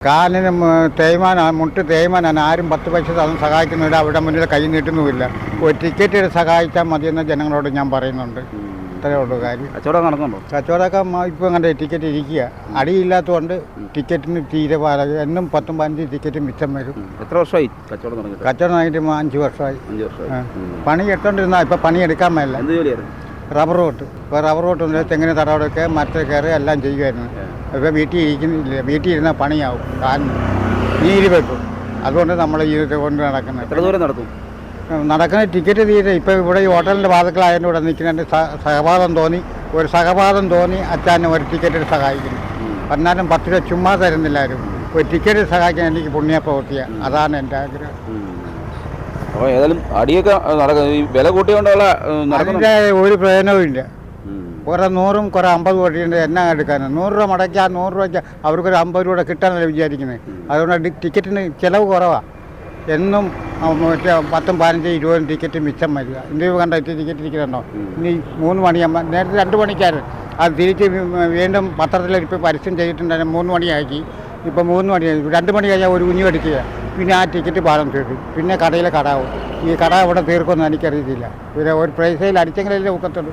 കാലിന് തേയ്മാനാണ്, മുട്ട് തേയ്മാനാണ്. ആരും 10 പൈസ സഹായിക്കുന്നില്ല, അവിടെ മുന്നിൽ കൈ നീട്ടുന്നുമില്ല. ഒരു ടിക്കറ്റ് സഹായിച്ചാൽ മതിയെന്ന് ജനങ്ങളോട് ഞാൻ പറയുന്നുണ്ട്. അത്രയേ ഉള്ളൂ കാര്യം. കച്ചവടം നടക്കുന്നുണ്ടോ? കച്ചവടമൊക്കെ ഇപ്പോൾ അങ്ങനെ ടിക്കറ്റ് ഇരിക്കുക. അടിയില്ലാത്തതുകൊണ്ട് ടിക്കറ്റിന് തീരെ എന്നും 10-15 ടിക്കറ്റ് മിച്ചം വരും. എത്ര വർഷമായി കച്ചവടം തുടങ്ങിയിട്ട്? കച്ചവടം ആയിട്ട് 5 വർഷമായി. 5 വർഷമായി. പണി എടുത്തോണ്ടിരുന്നാൽ ഇപ്പം പണി എടുക്കാൻ മേല. എന്ത് ജോലിയായിരുന്നു? റബ്ബർ തോട്ട്. ഇപ്പോൾ റബ്ബർ തോട്ടുണ്ട്, തെങ്ങിന് തടവെടുക്കുക, മറ്റേ കയറി എല്ലാം ചെയ്യുമായിരുന്നു. ഇപ്പോൾ വീട്ടിൽ ഇരിക്കുന്നില്ല, വീട്ടിൽ ഇരുന്നാൽ പണിയാവും, കാലിന് നീര് വെക്കും. അതുകൊണ്ട് നമ്മൾ ഈ കൊണ്ട് നടക്കുന്നത്. എത്ര ദൂരം നടത്തും? നടക്കുന്ന ടിക്കറ്റ് തീരെ ഇപ്പോൾ ഇവിടെ ഈ ഹോട്ടലിൻ്റെ വാതിക്കലായതിൻ്റെ ഇവിടെ നിൽക്കുന്നുണ്ട്. സഹപാഠം തോന്നി അച്ഛനെ ഒരു ടിക്കറ്റ് സഹായിക്കുന്നു. എന്നാലും 10 രൂപ ചുമ്മാ തരുന്നില്ലാരും. ഒരു ടിക്കറ്റ് സഹായിക്കാൻ എനിക്ക് പുണ്യപ്രവൃത്തിയാണ്. അതാണ് എൻ്റെ ആഗ്രഹം. അപ്പോൾ ഏതായാലും അടിയൊക്കെ നടക്കുന്നത് ഈ വില കൂട്ടിയോണ്ടുള്ള അതിൻ്റെ ഒരു പ്രയോജനവും ഇല്ല. കുറെ 100ഉം കുറെ 50 കോടിയുണ്ട്. എന്നാ എടുക്കാനാണ്? 100 രൂപ മുടക്കി ആ 100 രൂപയ്ക്ക് അവർക്കൊരു 50 രൂപ കിട്ടാനല്ല വിചാരിക്കുന്നത്. അതുകൊണ്ട് ടിക്കറ്റിന് ചിലവ് കുറവാണ്. എന്നും 10-15 20 ടിക്കറ്റ് മിച്ചം വരിക. ഇന്ത്യയിൽ കണ്ട ടിക്കറ്റ് ഇരിക്കുന്നുണ്ടോ? ഇനി 3 മണിയാകുമ്പോൾ നേരത്തെ 2 മണിക്കായിരുന്നു. അത് തിരിച്ച് വീണ്ടും പത്രത്തിൽ ഇപ്പോൾ പരസ്യം ചെയ്തിട്ടുണ്ടായിരുന്നു 3 മണിയാക്കി. ഇപ്പോൾ 3 മണിയായി. 2 മണി കഴിഞ്ഞാൽ ഒരു കുഞ്ഞു അടിക്കുക. പിന്നെ ആ ടിക്കറ്റ് ബാലൻസ് കിട്ടും. പിന്നെ കടയിലെ കടാവും. ഈ കട ഇവിടെ തീർക്കുമെന്ന് എനിക്കറിയത്തില്ല. പിന്നെ ഒരു പൈസയിൽ അടിച്ചെങ്കിലല്ലേ ഒക്കത്തുള്ളൂ.